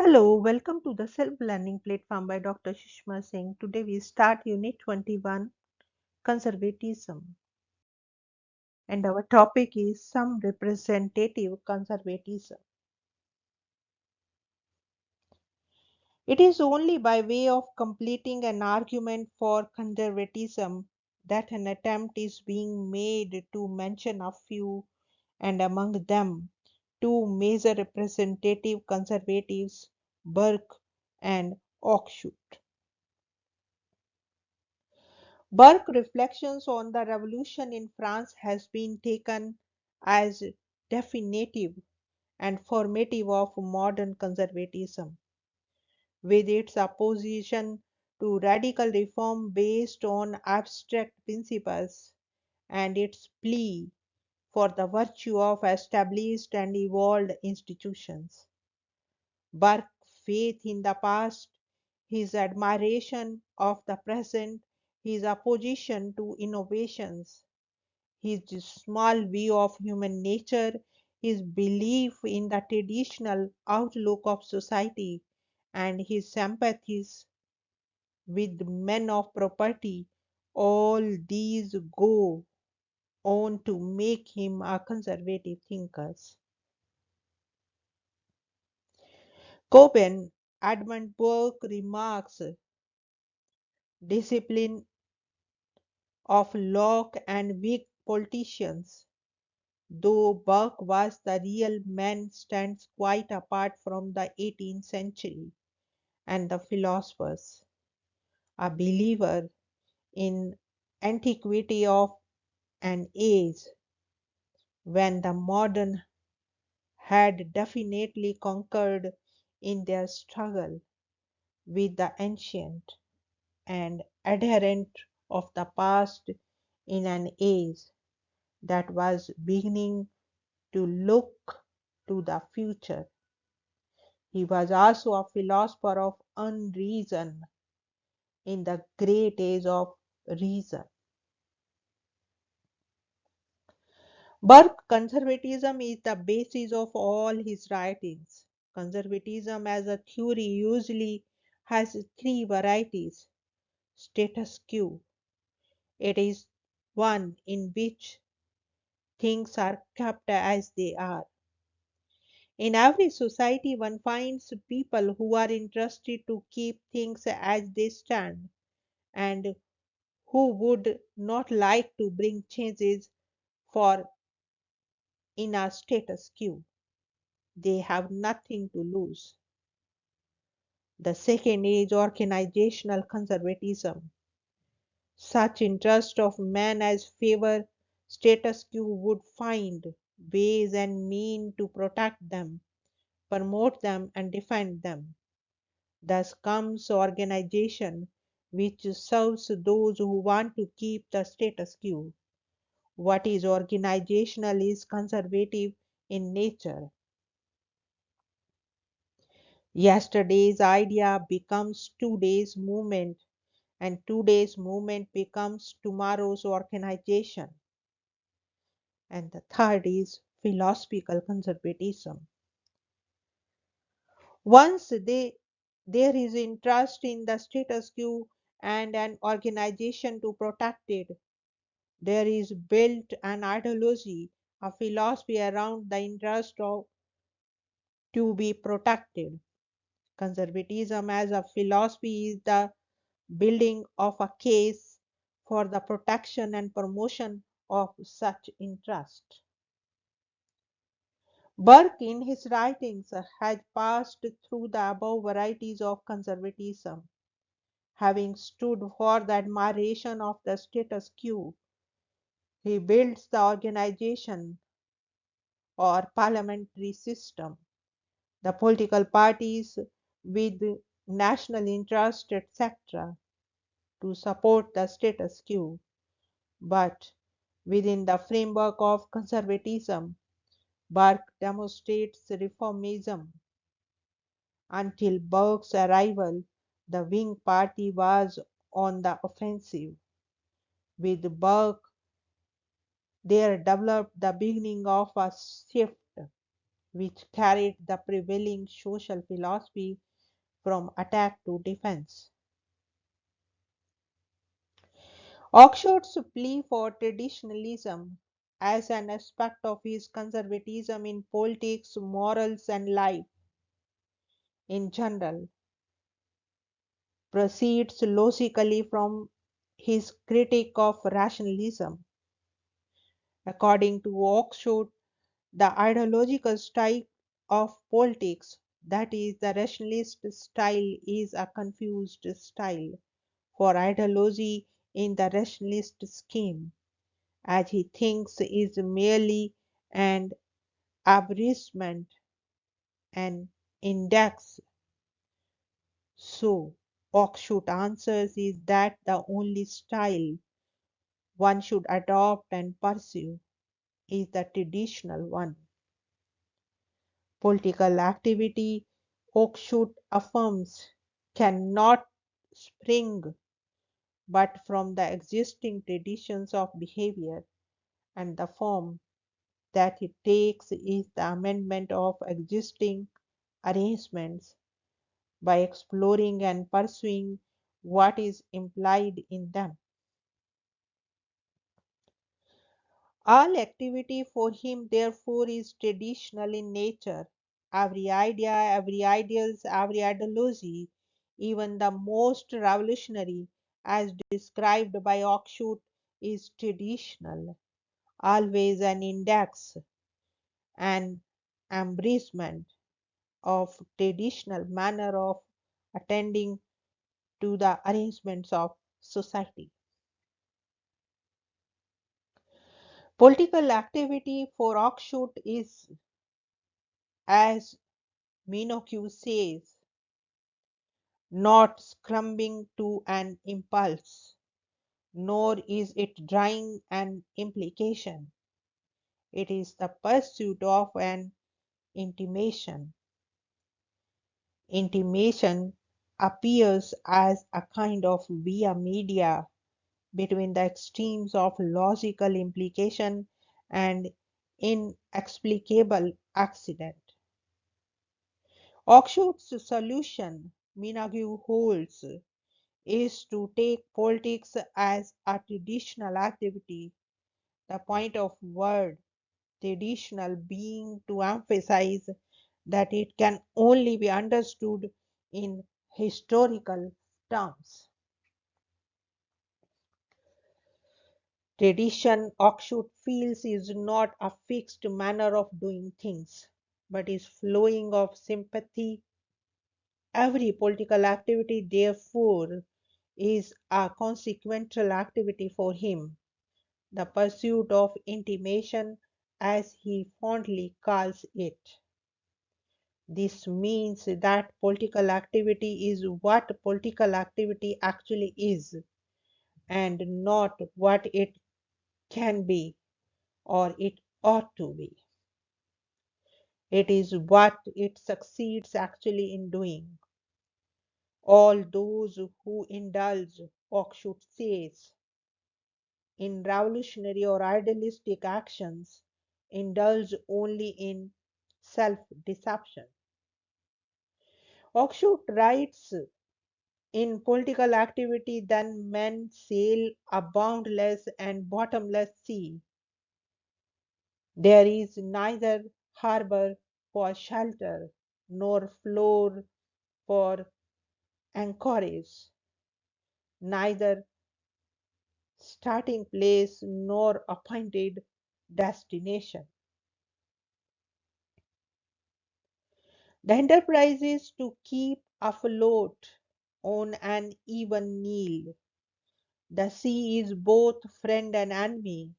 Hello, welcome to the self-learning platform by Dr. Sushma Singh. Today we start Unit 21, Conservatism. And our topic is some representative conservatism. It is only by way of completing an argument for conservatism that an attempt is being made to mention a few, and among them, two major representative conservatives, Burke and Oxford. Burke's reflections on the revolution in France has been taken as definitive and formative of modern conservatism, with its opposition to radical reform based on abstract principles and its plea for the virtue of established and evolved institutions. Burke's faith in the past, his admiration of the present, his opposition to innovations, his small view of human nature, his belief in the traditional outlook of society, and his sympathies with men of property, all these go on to make him a conservative thinker. Coben, Edmund Burke remarks, discipline of Locke and Whig politicians, though Burke was the real man, stands quite apart from the 18th century and the philosophers. A believer in antiquity of an age when the modern had definitely conquered in their struggle with the ancient, and adherent of the past in an age that was beginning to look to the future. He was also a philosopher of unreason in the great age of reason. Burke's conservatism is the basis of all his writings. Conservatism as a theory usually has three varieties. Status quo. It is one in which things are kept as they are. In every society, one finds people who are interested to keep things as they stand and who would not like to bring changes for in a status quo. They have nothing to lose. The second is organizational conservatism. Such interest of man as favor status quo would find ways and means to protect them, promote them, and defend them. Thus comes organization, which serves those who want to keep the status quo. What is organizational is conservative in nature. Yesterday's idea becomes today's movement, and today's movement becomes tomorrow's organization. And the third is philosophical conservatism. Once there is interest in the status quo and an organization to protect it, there is built an ideology, a philosophy around the interest of to be protected. Conservatism as a philosophy is the building of a case for the protection and promotion of such interest. Burke, in his writings, has passed through the above varieties of conservatism, having stood for the admiration of the status quo. He builds the organization or parliamentary system, the political parties with national interest, etc., to support the status quo. But within the framework of conservatism, Burke demonstrates reformism. Until Burke's arrival, the Whig Party was on the offensive. With Burke, there developed the beginning of a shift. which carried the prevailing social philosophy from attack to defense. Oxford's plea for traditionalism as an aspect of his conservatism in politics, morals, and life in general proceeds logically from his critique of rationalism. According to Oxford, the ideological style of politics, that is, the rationalist style, is a confused style for ideology in the rationalist scheme, as he thinks is merely an abridgment, an index. So, Oxford answers is that the only style one should adopt and pursue is the traditional one. Political activity, Oakeshott affirms, cannot spring but from the existing traditions of behavior, and the form that it takes is the amendment of existing arrangements by exploring and pursuing what is implied in them. All activity for him, therefore, is traditional in nature. Every idea, every ideals, every ideology, even the most revolutionary, as described by Oxford, is traditional, always an index, an embracement of traditional manner of attending to the arrangements of society. Political activity for Oxford is, as Minogue says, not succumbing to an impulse, nor is it drawing an implication. It is the pursuit of an intimation. Intimation appears as a kind of via media between the extremes of logical implication and inexplicable accident. Oxford's solution, Minogue holds, is to take politics as a traditional activity, the point of word traditional being to emphasize that it can only be understood in historical terms. Tradition, Oxford feels, is not a fixed manner of doing things, but is flowing of sympathy. Every political activity, therefore, is a consequential activity for him, the pursuit of intimation, as he fondly calls it. This means that political activity is what political activity actually is, and not what it can be or it ought to be. It is what it succeeds actually in doing. All those who indulge, Oxford says, in revolutionary or idealistic actions indulge only in self deception. Oxford writes, in political activity, then men sail a boundless and bottomless sea. There is neither harbor for shelter, nor floor for anchorage, neither starting place nor appointed destination. The enterprise is to keep afloat on an even keel. The sea is both friend and enemy,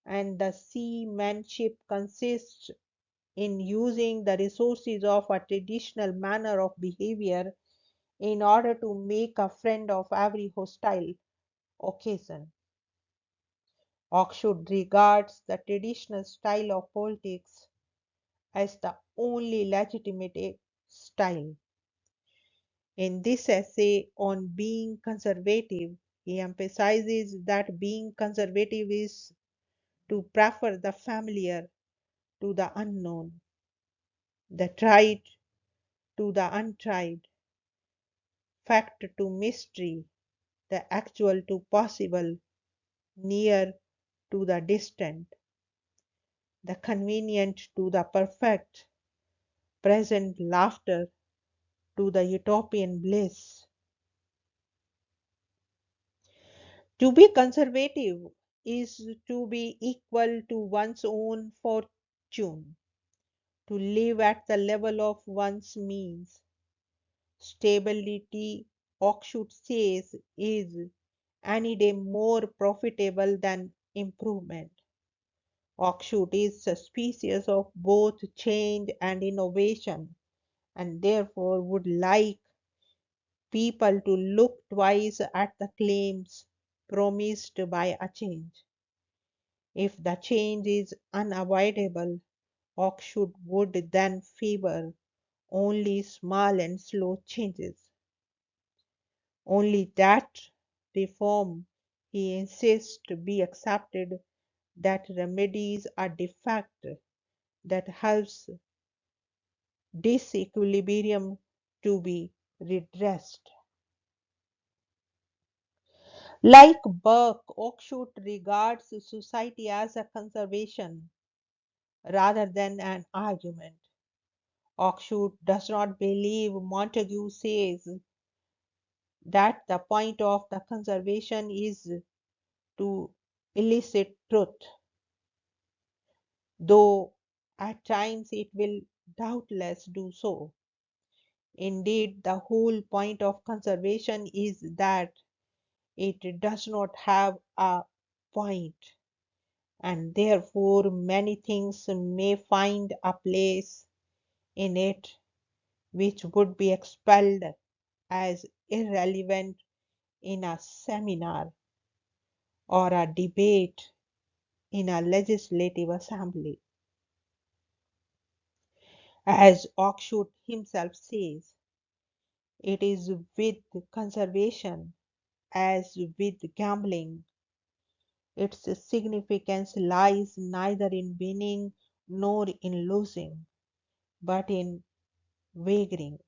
and the seamanship consists in using the resources of a traditional manner of behavior in order to make a friend of every hostile occasion. Oxford regards the traditional style of politics as the only legitimate style. In this essay on being conservative, he emphasizes that being conservative is to prefer the familiar to the unknown, the tried to the untried, fact to mystery, the actual to possible, near to the distant, the convenient to the perfect, present laughter to the utopian bliss. To be conservative is to be equal to one's own fortune, to live at the level of one's means. Stability, Oxford says, is any day more profitable than improvement. Oxford is suspicious of both change and innovation, and therefore would like people to look twice at the claims promised by a change. If the change is unavoidable, Oxford would then favor only small and slow changes. Only that reform, he insists, be accepted, that remedies a defect that helps disequilibrium to be redressed. Like Burke, Oxford regards society as a conservation rather than an argument. Oxford does not believe Montague says that the point of the conservation is to elicit truth, though at times it will doubtless do so. Indeed, the whole point of conservation is that it does not have a point, and therefore many things may find a place in it which would be expelled as irrelevant in a seminar or a debate in a legislative assembly. As Oxford himself says, it is with conservation as with gambling. Its significance lies neither in winning nor in losing, but in wagering.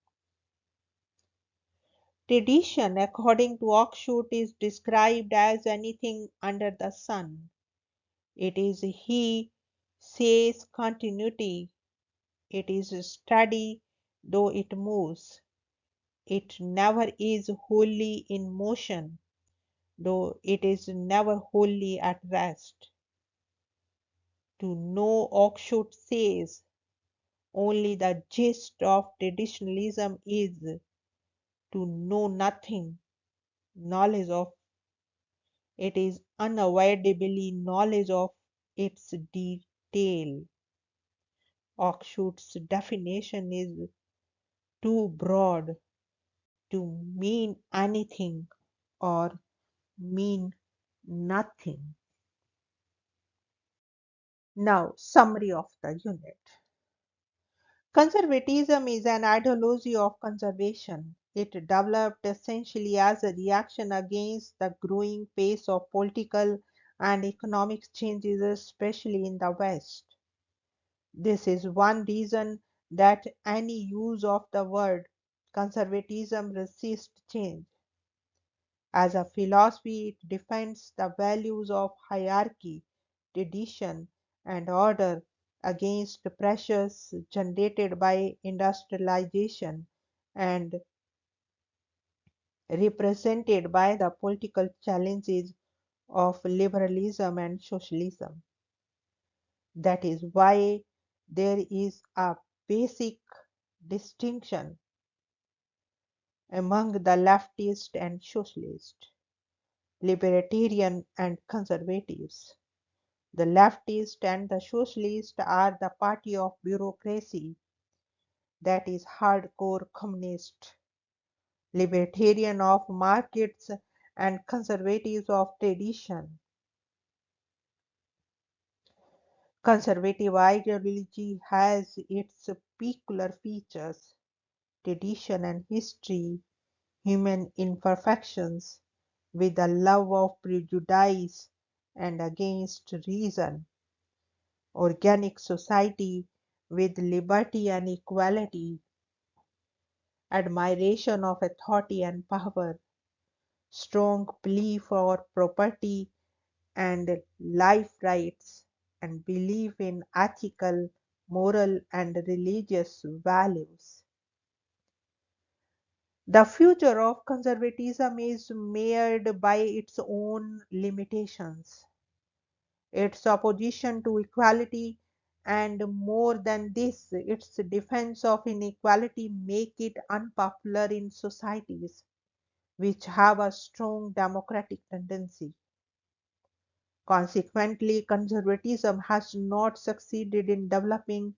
Tradition, according to Oxford, is described as anything under the sun. It is, he says, continuity. It is steady, though it moves. It never is wholly in motion, though it is never wholly at rest. To know, Oxford says, only the gist of traditionalism is to know nothing. Knowledge of it is unavoidably knowledge of its detail. Oxford's definition is too broad to mean anything or mean nothing. Now, summary of the unit. Conservatism is an ideology of conservation. It developed essentially as a reaction against the growing pace of political and economic changes, especially in the West. This is one reason that any use of the word conservatism resists change. As a philosophy, it defends the values of hierarchy, tradition, and order against pressures generated by industrialization and represented by the political challenges of liberalism and socialism. That is why there is a basic distinction among the leftist and socialist, libertarian and conservatives. The leftist and the socialist are the party of bureaucracy, that is hardcore communist, libertarian of markets and conservatives of tradition. Conservative ideology has its peculiar features, tradition and history, human imperfections, with a love of prejudice and against reason, organic society with liberty and equality, admiration of authority and power, strong plea for property and life rights, and belief in ethical, moral, and religious values. The future of conservatism is marred by its own limitations, its opposition to equality, and more than this, its defense of inequality make it unpopular in societies which have a strong democratic tendency. Consequently, conservatism has not succeeded in developing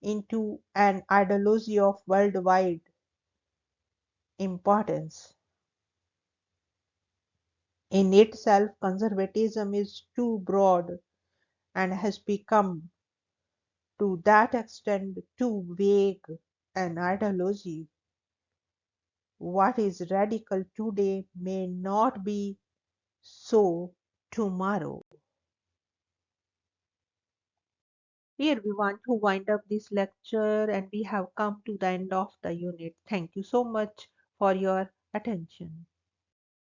into an ideology of worldwide importance. In itself, conservatism is too broad and has become, to that extent, too vague an ideology. What is radical today may not be so tomorrow. Here we want to wind up this lecture and we have come to the end of the unit. Thank you so much for your attention.